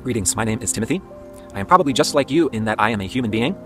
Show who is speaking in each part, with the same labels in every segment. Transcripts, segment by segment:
Speaker 1: Greetings, my name is Timothy. I am probably just like you in that I am a human being.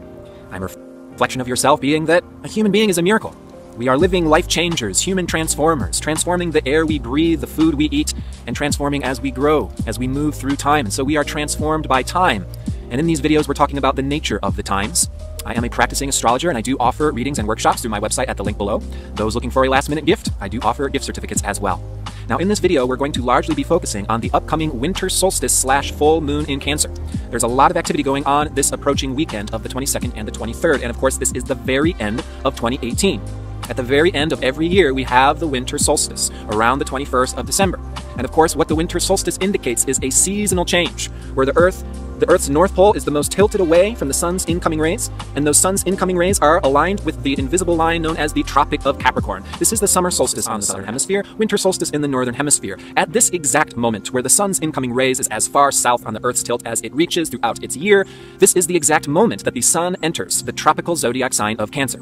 Speaker 1: I'm a reflection of yourself, being that a human being is a miracle. We are living life changers, human transformers, transforming the air we breathe, the food we eat, and transforming as we grow, as we move through time. And so we are transformed by time. And in these videos, we're talking about the nature of the times. I am a practicing astrologer, and I do offer readings and workshops through my website at the link below. Those looking for a last-minute gift, I do offer gift certificates as well. Now, in this video, we're going to largely be focusing on the upcoming winter solstice / full moon in Cancer. There's a lot of activity going on this approaching weekend of the 22nd and the 23rd, and of course, this is the very end of 2018. At the very end of every year, we have the winter solstice around the 21st of December. And of course, what the winter solstice indicates is a seasonal change, where the Earth's north pole is the most tilted away from the sun's incoming rays, and those sun's incoming rays are aligned with the invisible line known as the Tropic of Capricorn. This is the summer solstice on the southern hemisphere, winter solstice in the northern hemisphere. At this exact moment, where the sun's incoming rays is as far south on the Earth's tilt as it reaches throughout its year, this is the exact moment that the sun enters the tropical zodiac sign of Cancer.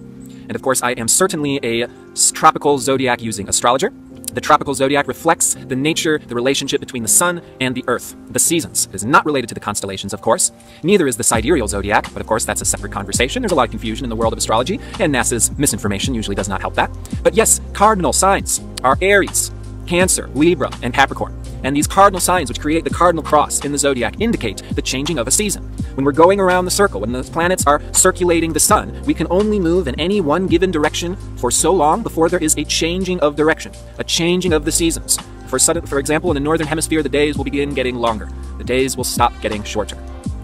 Speaker 1: And of course, I am certainly a tropical zodiac using astrologer. The tropical zodiac reflects the nature, the relationship between the sun and the earth, the seasons. It is not related to the constellations, of course. Neither is the sidereal zodiac, but of course that's a separate conversation. There's a lot of confusion in the world of astrology, and NASA's misinformation usually does not help that. But yes, cardinal signs are Aries, Cancer, Libra, and Capricorn. And these cardinal signs, which create the cardinal cross in the zodiac, indicate the changing of a season. When we're going around the circle, when the planets are circulating the sun, we can only move in any one given direction for so long before there is a changing of direction, a changing of the seasons. For example, in the northern hemisphere, the days will begin getting longer. The days will stop getting shorter.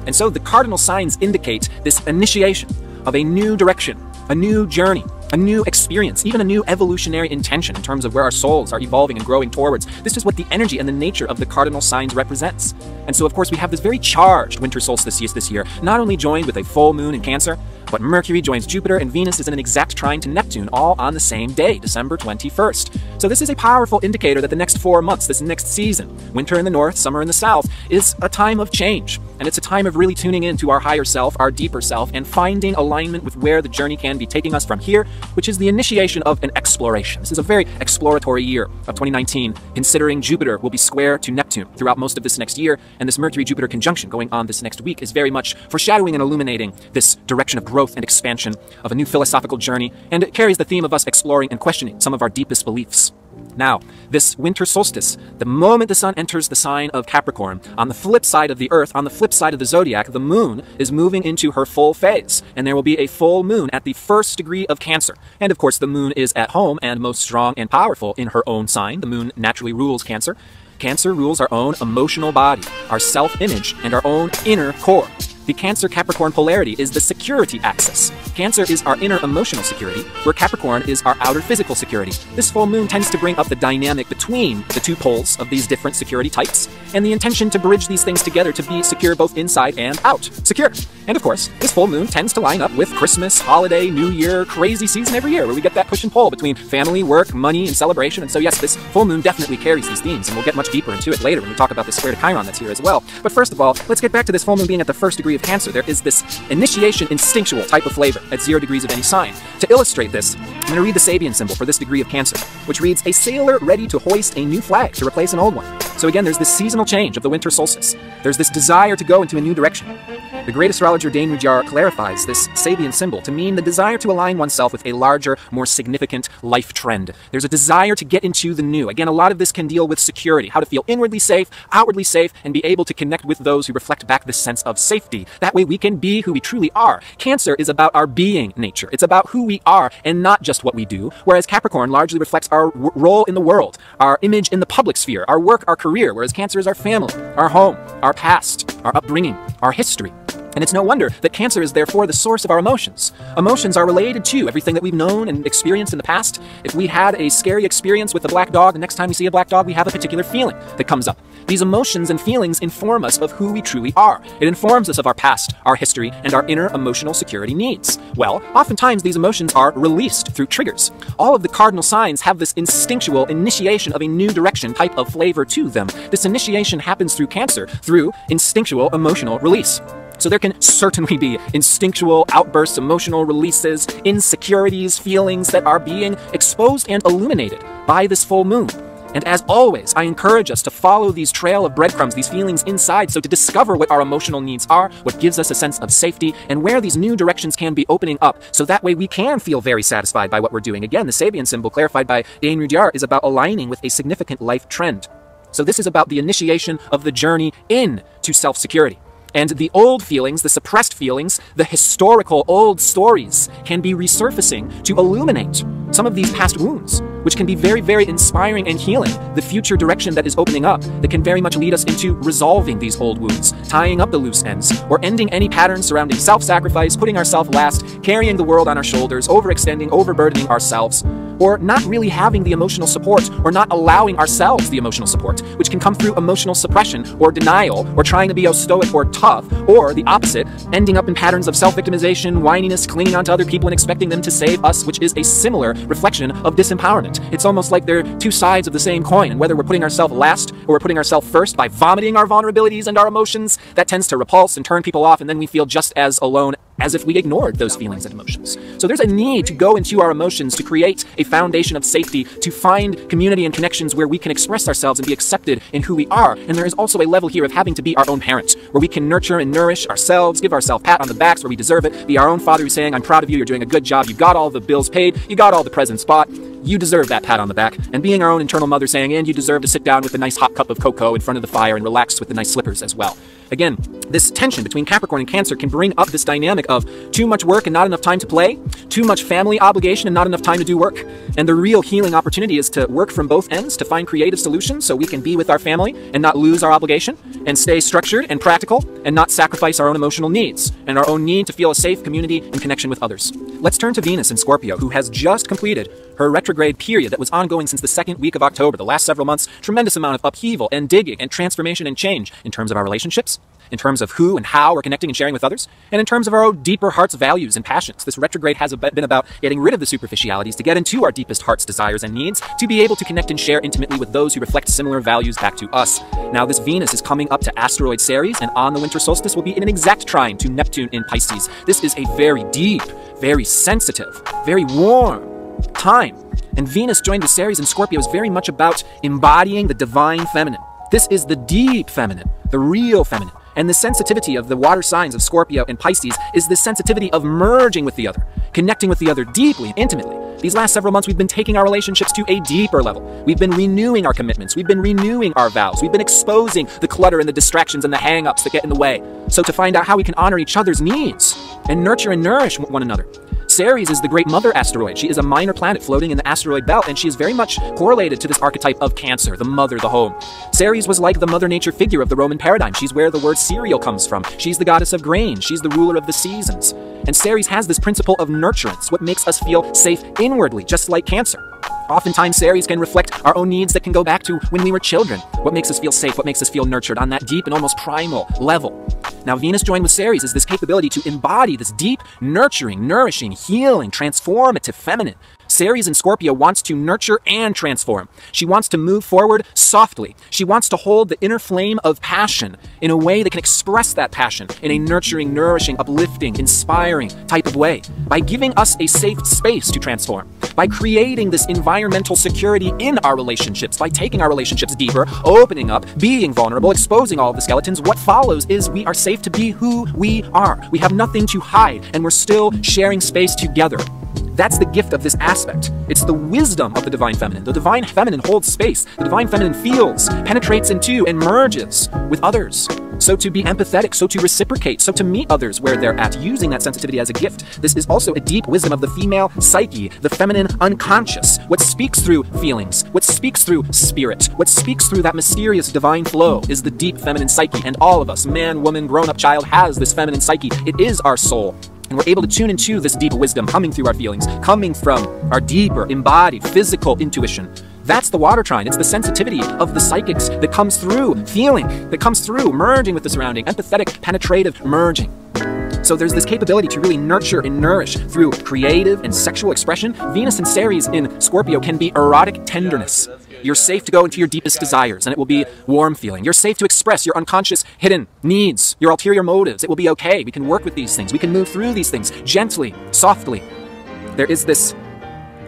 Speaker 1: And so the cardinal signs indicate this initiation of a new direction, a new journey, a new experience, even a new evolutionary intention in terms of where our souls are evolving and growing towards. This is what the energy and the nature of the cardinal signs represents. And so, of course, we have this very charged winter solstice this year, not only joined with a full moon in Cancer, but Mercury joins Jupiter and Venus is in an exact trine to Neptune, all on the same day, December 21st. So this is a powerful indicator that the next 4 months, this next season, winter in the north, summer in the south, is a time of change. And it's a time of really tuning into our higher self, our deeper self, and finding alignment with where the journey can be taking us from here, which is the initiation of an exploration. This is a very exploratory year of 2019, considering Jupiter will be square to Neptune throughout most of this next year, and this Mercury-Jupiter conjunction going on this next week is very much foreshadowing and illuminating this direction of growth and expansion of a new philosophical journey, and it carries the theme of us exploring and questioning some of our deepest beliefs. Now, this winter solstice, the moment the sun enters the sign of Capricorn, on the flip side of the Earth, on the flip side of the zodiac, the moon is moving into her full phase, and there will be a full moon at the 1st degree of Cancer. And of course, the moon is at home and most strong and powerful in her own sign. The moon naturally rules Cancer. Cancer rules our own emotional body, our self-image, and our own inner core. The Cancer-Capricorn polarity is the security axis. Cancer is our inner emotional security, where Capricorn is our outer physical security. This full moon tends to bring up the dynamic between the two poles of these different security types, and the intention to bridge these things together to be secure both inside and out. Secure. And of course, this full moon tends to line up with Christmas, holiday, New Year, crazy season every year, where we get that push and pull between family, work, money, and celebration. And so yes, this full moon definitely carries these themes, and we'll get much deeper into it later when we talk about the square to Chiron that's here as well. But first of all, let's get back to this full moon being at the 1st degree of Cancer. There is this initiation instinctual type of flavor at 0 degrees of any sign. To illustrate this, I'm going to read the Sabian symbol for this degree of Cancer, which reads, a sailor ready to hoist a new flag to replace an old one. So again, there's this seasonal change of the winter solstice. There's this desire to go into a new direction. The great astrologer Dane Rudhyar clarifies this Sabian symbol to mean the desire to align oneself with a larger, more significant life trend. There's a desire to get into the new. Again, a lot of this can deal with security, how to feel inwardly safe, outwardly safe, and be able to connect with those who reflect back this sense of safety. That way we can be who we truly are. Cancer is about our being nature. It's about who we are and not just what we do, whereas Capricorn largely reflects our role in the world, our image in the public sphere, our work, our career, whereas Cancer is our family, our home, our past, our upbringing, our history. And it's no wonder that Cancer is therefore the source of our emotions. Emotions are related to everything that we've known and experienced in the past. If we had a scary experience with a black dog, the next time we see a black dog, we have a particular feeling that comes up. These emotions and feelings inform us of who we truly are. It informs us of our past, our history, and our inner emotional security needs. Well, oftentimes these emotions are released through triggers. All of the cardinal signs have this instinctual initiation of a new direction type of flavor to them. This initiation happens through Cancer, through instinctual emotional release. So there can certainly be instinctual outbursts, emotional releases, insecurities, feelings that are being exposed and illuminated by this full moon. And as always, I encourage us to follow these trail of breadcrumbs, these feelings inside, so to discover what our emotional needs are, what gives us a sense of safety, and where these new directions can be opening up, so that way we can feel very satisfied by what we're doing. Again, the Sabian symbol, clarified by ᴄᴏ is about aligning with a significant life trend. So this is about the initiation of the journey into self-security. And the old feelings, the suppressed feelings, the historical old stories can be resurfacing to illuminate some of these past wounds, which can be very, very inspiring and healing the future direction that is opening up, that can very much lead us into resolving these old wounds, tying up the loose ends, or ending any patterns surrounding self-sacrifice, putting ourselves last, carrying the world on our shoulders, overextending, overburdening ourselves, or not really having the emotional support, or not allowing ourselves the emotional support, which can come through emotional suppression, or denial, or trying to be stoic or tough, or the opposite, ending up in patterns of self-victimization, whininess, clinging on to other people and expecting them to save us, which is a similar reflection of disempowerment. It's almost like they're two sides of the same coin, and whether we're putting ourselves last or we're putting ourselves first by vomiting our vulnerabilities and our emotions, that tends to repulse and turn people off, and then we feel just as alone as if we ignored those feelings and emotions. So there's a need to go into our emotions to create a foundation of safety, to find community and connections where we can express ourselves and be accepted in who we are. And there is also a level here of having to be our own parent, where we can nurture and nourish ourselves, give ourselves pat on the backs where we deserve it, be our own father who's saying, I'm proud of you, you're doing a good job, you got all the bills paid, you got all the presents bought, you deserve that pat on the back, and being our own internal mother saying, and you deserve to sit down with a nice hot cup of cocoa in front of the fire and relax with the nice slippers as well. Again, this tension between Capricorn and Cancer can bring up this dynamic of too much work and not enough time to play, too much family obligation and not enough time to do work. And the real healing opportunity is to work from both ends, to find creative solutions so we can be with our family and not lose our obligation, and stay structured and practical and not sacrifice our own emotional needs and our own need to feel a safe community and connection with others. Let's turn to Venus in Scorpio, who has just completed her retrograde period that was ongoing since the second week of October. The last several months, tremendous amount of upheaval and digging and transformation and change in terms of our relationships, in terms of who and how we're connecting and sharing with others, and in terms of our own deeper heart's values and passions. This retrograde has been about getting rid of the superficialities to get into our deepest heart's desires and needs, to be able to connect and share intimately with those who reflect similar values back to us. Now, this Venus is coming up to asteroid Ceres, and on the winter solstice will be in an exact trine to Neptune in Pisces. This is a very deep, very sensitive, very warm time. And Venus joined with Ceres in Scorpio is very much about embodying the divine feminine. This is the deep feminine, the real feminine. And the sensitivity of the water signs of Scorpio and Pisces is the sensitivity of merging with the other, connecting with the other deeply, intimately. These last several months, we've been taking our relationships to a deeper level. We've been renewing our commitments. We've been renewing our vows. We've been exposing the clutter and the distractions and the hang-ups that get in the way. So to find out how we can honor each other's needs and nurture and nourish one another. Ceres is the great mother asteroid. She is a minor planet floating in the asteroid belt, and she is very much correlated to this archetype of Cancer, the mother, the home. Ceres was like the mother nature figure of the Roman paradigm. She's where the word cereal comes from. She's the goddess of grain. She's the ruler of the seasons. And Ceres has this principle of nurturance, what makes us feel safe inwardly, just like Cancer. Oftentimes, Ceres can reflect our own needs that can go back to when we were children. What makes us feel safe, what makes us feel nurtured on that deep and almost primal level. Now, Venus joined with Ceres is this capability to embody this deep, nurturing, nourishing, healing, transformative feminine. Ceres in Scorpio wants to nurture and transform. She wants to move forward softly. She wants to hold the inner flame of passion in a way that can express that passion in a nurturing, nourishing, uplifting, inspiring type of way, by giving us a safe space to transform, by creating this environmental security in our relationships, by taking our relationships deeper, opening up, being vulnerable, exposing all of the skeletons. What follows is we are safe to be who we are. We have nothing to hide, and we're still sharing space together. That's the gift of this aspect. It's the wisdom of the divine feminine. The divine feminine holds space. The divine feminine feels, penetrates into, and merges with others. So to be empathetic, so to reciprocate, so to meet others where they're at, using that sensitivity as a gift. This is also a deep wisdom of the female psyche, the feminine unconscious, what speaks through feelings, what speaks through spirit, what speaks through that mysterious divine flow is the deep feminine psyche. And all of us, man, woman, grown-up, child, has this feminine psyche. It is our soul. And we're able to tune into this deep wisdom coming through our feelings, coming from our deeper, embodied, physical intuition. That's the water trine. It's the sensitivity of the psychics that comes through feeling, that comes through merging with the surrounding, empathetic, penetrative merging. So there's this capability to really nurture and nourish through creative and sexual expression. Venus and Ceres in Scorpio can be erotic tenderness. You're safe to go into your deepest desires, and it will be warm feeling. You're safe to express your unconscious hidden needs, your ulterior motives. It will be okay. We can work with these things. We can move through these things gently, softly. There is this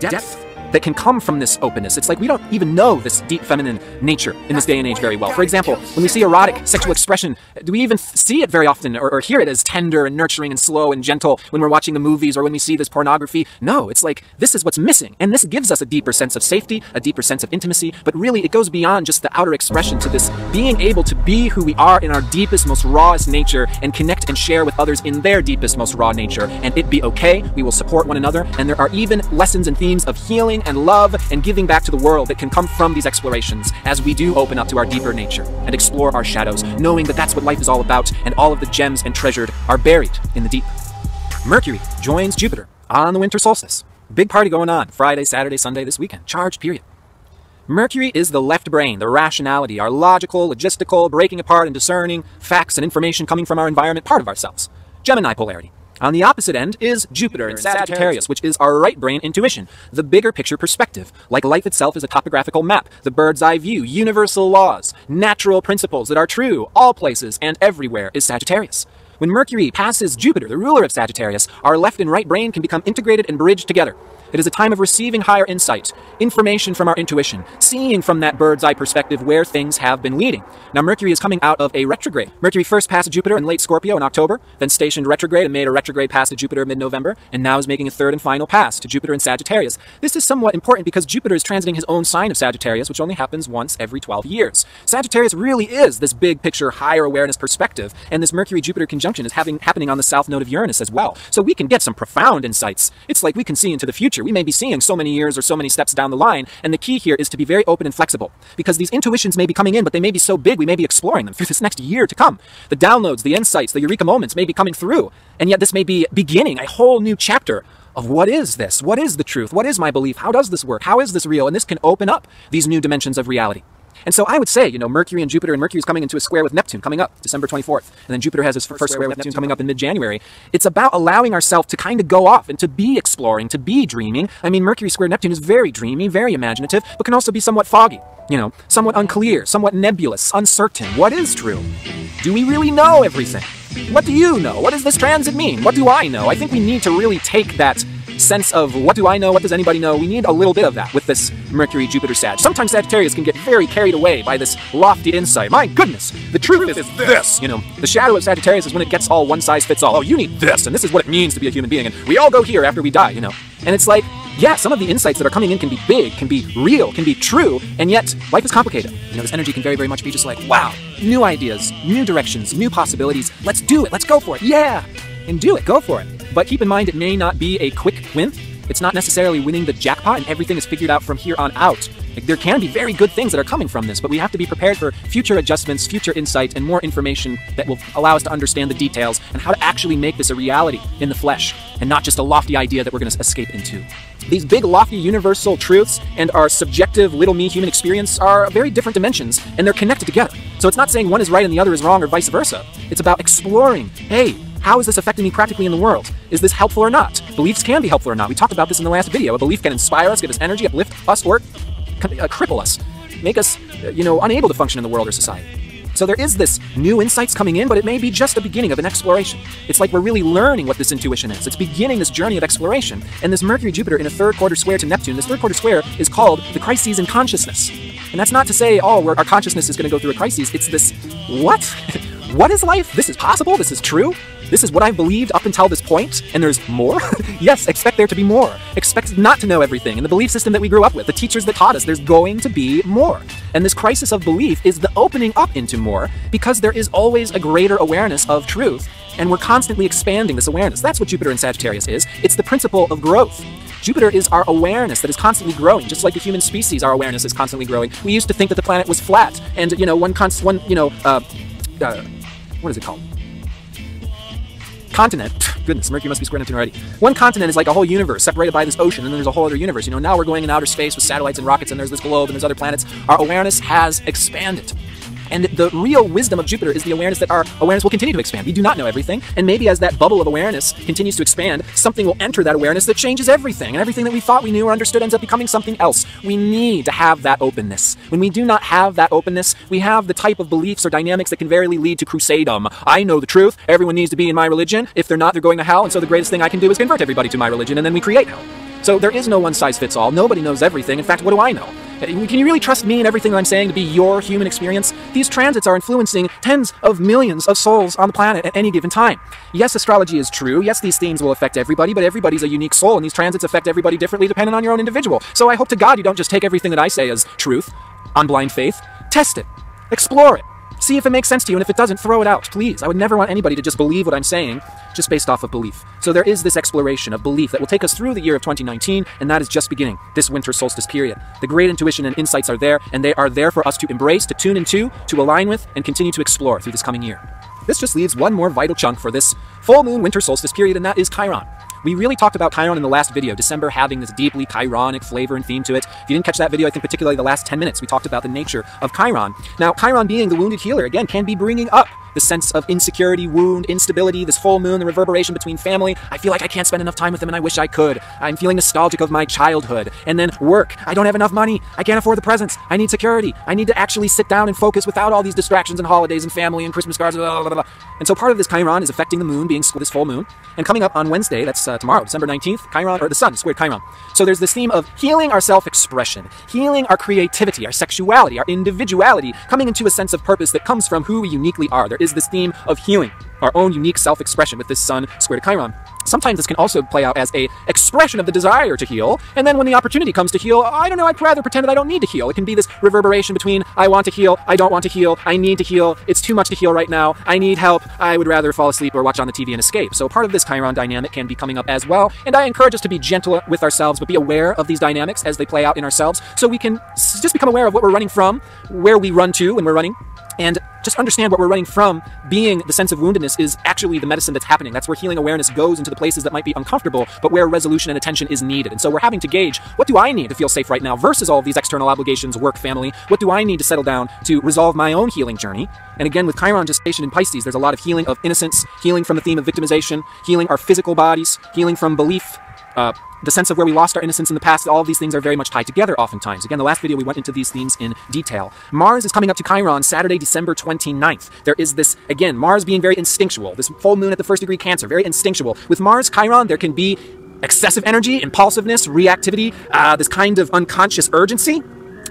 Speaker 1: depth that can come from this openness. It's like we don't even know this deep feminine nature in this day and age very well. For example, when we see erotic sexual expression, do we even see it very often or hear it as tender and nurturing and slow and gentle when we're watching the movies or when we see this pornography? No, it's like this is what's missing. And this gives us a deeper sense of safety, a deeper sense of intimacy, but really it goes beyond just the outer expression to this being able to be who we are in our deepest, most rawest nature and connect and share with others in their deepest, most raw nature. And it be okay, we will support one another, and there are even lessons and themes of healing and love and giving back to the world that can come from these explorations as we do open up to our deeper nature and explore our shadows, knowing that that's what life is all about and all of the gems and treasured are buried in the deep. Mercury joins Jupiter on the winter solstice. Big party going on Friday, Saturday, Sunday, this weekend. Charged period. Mercury is the left brain, the rationality, our logical, logistical, breaking apart and discerning facts and information coming from our environment, part of ourselves. Gemini polarity. On the opposite end is Jupiter in Sagittarius, which is our right brain intuition, the bigger picture perspective. Like life itself is a topographical map, the bird's eye view, universal laws, natural principles that are true, all places and everywhere is Sagittarius. When Mercury passes Jupiter, the ruler of Sagittarius, our left and right brain can become integrated and bridged together. It is a time of receiving higher insight, information from our intuition, seeing from that bird's eye perspective where things have been leading. Now Mercury is coming out of a retrograde. Mercury first passed Jupiter in late Scorpio in October, then stationed retrograde and made a retrograde pass to Jupiter mid-November, and now is making a third and final pass to Jupiter in Sagittarius. This is somewhat important because Jupiter is transiting his own sign of Sagittarius, which only happens once every 12 years. Sagittarius really is this big picture, higher awareness perspective, and this Mercury-Jupiter conjunction is happening on the south node of Uranus as well. So we can get some profound insights. It's like we can see into the future. We may be seeing so many years or so many steps down the line, and the key here is to be very open and flexible, because these intuitions may be coming in, but they may be so big we may be exploring them through this next year to come. The downloads, the insights, the eureka moments may be coming through, and yet this may be beginning a whole new chapter of what is this? What is the truth? What is my belief? How does this work? How is this real? And this can open up these new dimensions of reality. And so I would say, you know, Mercury and Jupiter, and Mercury is coming into a square with Neptune coming up December 24th. And then Jupiter has his first square with Neptune coming up in mid-January. It's about allowing ourselves to kind of go off and to be exploring, to be dreaming. I mean, Mercury square Neptune is very dreamy, very imaginative, but can also be somewhat foggy, you know, somewhat unclear, somewhat nebulous, uncertain. What is true? Do we really know everything? What do you know? What does this transit mean? What do I know? I think we need to really take that sense of what do I know, what does anybody know. We need a little bit of that with this Mercury, Jupiter, Sag. Sometimes Sagittarius can get very carried away by this lofty insight. My goodness, the truth is this. You know, the shadow of Sagittarius is when it gets all one size fits all. Oh, you need this, and this is what it means to be a human being, and we all go here after we die, you know. And it's like, yeah, some of the insights that are coming in can be big, can be real, can be true, and yet life is complicated. You know, this energy can very, very much be just like, wow, new ideas, new directions, new possibilities. Let's do it. Let's go for it. Yeah, and do it. Go for it. But keep in mind, it may not be a quick win. It's not necessarily winning the jackpot and everything is figured out from here on out. Like, there can be very good things that are coming from this, but we have to be prepared for future adjustments, future insight, and more information that will allow us to understand the details and how to actually make this a reality in the flesh and not just a lofty idea that we're going to escape into. These big, lofty, universal truths and our subjective little me human experience are very different dimensions, and they're connected together. So it's not saying one is right and the other is wrong or vice versa. It's about exploring, hey, how is this affecting me practically in the world? Is this helpful or not? Beliefs can be helpful or not. We talked about this in the last video. A belief can inspire us, give us energy, uplift us, or cripple us, make us, unable to function in the world or society. So there is this new insights coming in, but it may be just the beginning of an exploration. It's like we're really learning what this intuition is. It's beginning this journey of exploration. And this Mercury-Jupiter in a third quarter square to Neptune, this third quarter square is called the crises in consciousness. And that's not to say, oh, our consciousness is going to go through a crisis. It's this, what? What is life? This is possible? This is true? This is what I've believed up until this point, and there's more? Yes, expect there to be more. Expect not to know everything. In the belief system that we grew up with, the teachers that taught us, there's going to be more. And this crisis of belief is the opening up into more, because there is always a greater awareness of truth, and we're constantly expanding this awareness. That's what Jupiter in Sagittarius is. It's the principle of growth. Jupiter is our awareness that is constantly growing, just like the human species, our awareness is constantly growing. We used to think that the planet was flat, and, what is it called? Continent. Goodness, Mercury must be square Neptune already. One continent is like a whole universe separated by this ocean, and then there's a whole other universe. Now we're going in outer space with satellites and rockets, and there's this globe, and there's other planets. Our awareness has expanded. And the real wisdom of Jupiter is the awareness that our awareness will continue to expand. We do not know everything, and maybe as that bubble of awareness continues to expand, something will enter that awareness that changes everything, and everything that we thought we knew or understood ends up becoming something else. We need to have that openness. When we do not have that openness, we have the type of beliefs or dynamics that can very lead to crusadedom. I know the truth. Everyone needs to be in my religion. If they're not, they're going to hell, and so the greatest thing I can do is convert everybody to my religion, and then we create hell. So there is no one size fits all. Nobody knows everything. In fact, what do I know? Can you really trust me and everything that I'm saying to be your human experience? These transits are influencing tens of millions of souls on the planet at any given time. Yes, astrology is true. Yes, these themes will affect everybody, but everybody's a unique soul, and these transits affect everybody differently depending on your own individual. So I hope to God you don't just take everything that I say as truth on blind faith. Test it. Explore it. See if it makes sense to you, and if it doesn't, throw it out, please. I would never want anybody to just believe what I'm saying just based off of belief. So there is this exploration of belief that will take us through the year of 2019, and that is just beginning, this winter solstice period. The great intuition and insights are there, and they are there for us to embrace, to tune into, to align with, and continue to explore through this coming year. This just leaves one more vital chunk for this full moon winter solstice period, and that is Chiron. We really talked about Chiron in the last video, December having this deeply Chironic flavor and theme to it. If you didn't catch that video, I think particularly the last 10 minutes, we talked about the nature of Chiron. Now, Chiron being the wounded healer, again, can be bringing up the sense of insecurity, wound, instability, this full moon, the reverberation between family. I feel like I can't spend enough time with them and I wish I could. I'm feeling nostalgic of my childhood. And then work. I don't have enough money. I can't afford the presents. I need security. I need to actually sit down and focus without all these distractions and holidays and family and Christmas cards, blah, blah, blah. And so part of this Chiron is affecting the moon being this full moon. And coming up on Wednesday, that's tomorrow, December 19th, Chiron, or the sun, squared Chiron. So there's this theme of healing our self-expression, healing our creativity, our sexuality, our individuality, coming into a sense of purpose that comes from who we uniquely are. There is this theme of healing our own unique self-expression with this sun squared to Chiron. Sometimes this can also play out as a expression of the desire to heal, and then when the opportunity comes to heal, I don't know, I'd rather pretend that I don't need to heal. It can be this reverberation between I want to heal, I don't want to heal, I need to heal, it's too much to heal right now, I need help, I would rather fall asleep or watch on the TV and escape. So part of this Chiron dynamic can be coming up as well, and I encourage us to be gentle with ourselves, but be aware of these dynamics as they play out in ourselves, so we can just become aware of what we're running from, where we run to when we're running, and just understand what we're running from being the sense of woundedness is actually the medicine that's happening. That's where healing awareness goes into the places that might be uncomfortable, but where resolution and attention is needed. And so we're having to gauge, what do I need to feel safe right now versus all of these external obligations, work, family? What do I need to settle down to resolve my own healing journey? And again, with Chiron gestation in Pisces, there's a lot of healing of innocence, healing from the theme of victimization, healing our physical bodies, healing from belief, the sense of where we lost our innocence in the past. All of these things are very much tied together oftentimes. Again, the last video we went into these themes in detail. Mars is coming up to Chiron Saturday, December 29th. There is this, again, Mars being very instinctual. This full moon at the first degree Cancer, very instinctual. With Mars, Chiron, there can be excessive energy, impulsiveness, reactivity, this kind of unconscious urgency.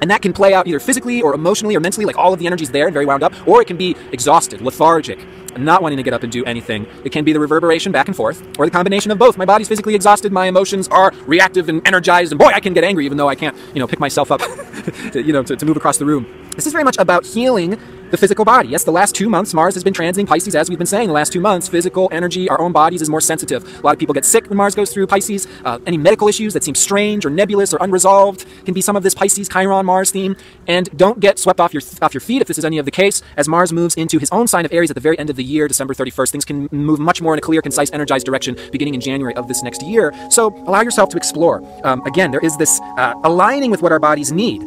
Speaker 1: And that can play out either physically or emotionally or mentally, like all of the energy's there and very wound up, or it can be exhausted, lethargic, not wanting to get up and do anything. It can be the reverberation back and forth, or the combination of both. My body's physically exhausted, my emotions are reactive and energized, and boy, I can get angry even though I can't, pick myself up to move across the room. This is very much about healing the physical body. Yes, the last 2 months, Mars has been transiting Pisces, as we've been saying. The last 2 months, physical energy, our own bodies is more sensitive. A lot of people get sick when Mars goes through Pisces. Any medical issues that seem strange or nebulous or unresolved can be some of this Pisces, Chiron, Mars theme. And don't get swept off your feet if this is any of the case. As Mars moves into his own sign of Aries at the very end of the year, December 31st, things can move much more in a clear, concise, energized direction beginning in January of this next year. So allow yourself to explore. Again, there is this aligning with what our bodies need.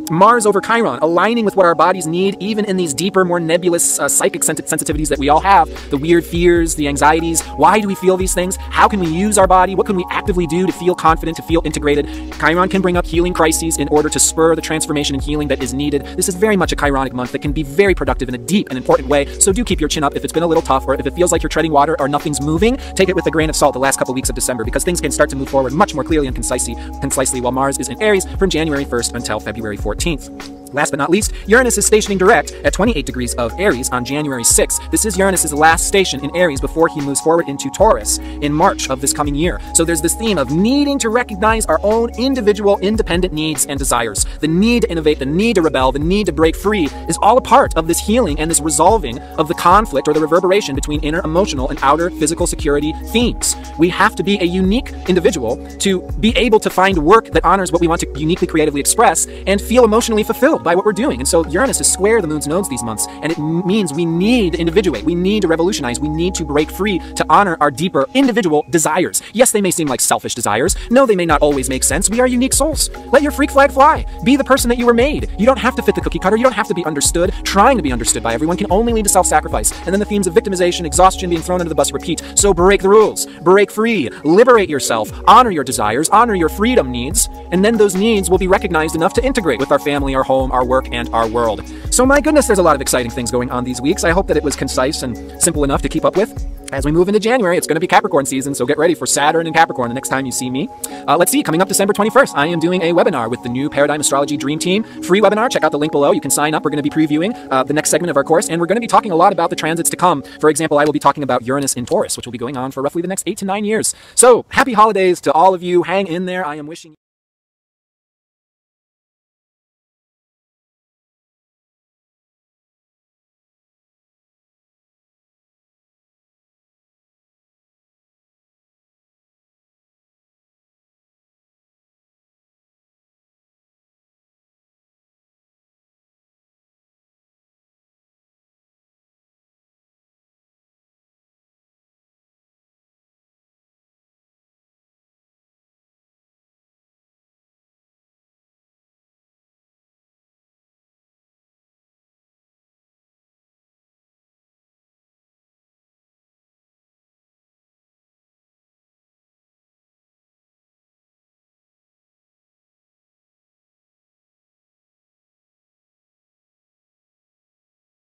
Speaker 1: Mars over Chiron, aligning with what our bodies need, even in these deeper, more nebulous psychic sensitivities that we all have, the weird fears, the anxieties. Why do we feel these things? How can we use our body? What can we actively do to feel confident, to feel integrated? Chiron can bring up healing crises in order to spur the transformation and healing that is needed. This is very much a Chironic month that can be very productive in a deep and important way, so do keep your chin up if it's been a little tough, or if it feels like you're treading water or nothing's moving. Take it with a grain of salt the last couple weeks of December, because things can start to move forward much more clearly and concisely while Mars is in Aries from January 1st until February 14th. Last but not least, Uranus is stationing direct at 28 degrees of Aries on January 6th. This is Uranus's last station in Aries before he moves forward into Taurus in March of this coming year. So there's this theme of needing to recognize our own individual, independent needs and desires. The need to innovate, the need to rebel, the need to break free is all a part of this healing and this resolving of the conflict or the reverberation between inner emotional and outer physical security themes. We have to be a unique individual to be able to find work that honors what we want to uniquely creatively express and feel emotionally fulfilled by what we're doing. And so Uranus is square the moon's nodes these months, and it means we need to individuate, we need to revolutionize, we need to break free to honor our deeper individual desires. Yes, they may seem like selfish desires. No, they may not always make sense. We are unique souls. Let your freak flag fly. Be the person that you were made. You don't have to fit the cookie cutter. You don't have to be understood. Trying to be understood by everyone can only lead to self-sacrifice. And then the themes of victimization, exhaustion, being thrown under the bus repeat. So break the rules, break free, liberate yourself, honor your desires, honor your freedom needs, and then those needs will be recognized enough to integrate with our family, our home, transform our work and our world. So my goodness, there's a lot of exciting things going on these weeks. I hope that it was concise and simple enough to keep up with. As we move into January, it's going to be Capricorn season, so get ready for Saturn and Capricorn the next time you see me. Let's see, coming up December 21st, I am doing a webinar with the new Paradigm Astrology Dream Team. Free webinar, check out the link below. You can sign up. We're going to be previewing the next segment of our course, and we're going to be talking a lot about the transits to come. For example, I will be talking about Uranus in Taurus, which will be going on for roughly the next 8 to 9 years. So, happy holidays to all of you. Hang in there. I am wishing you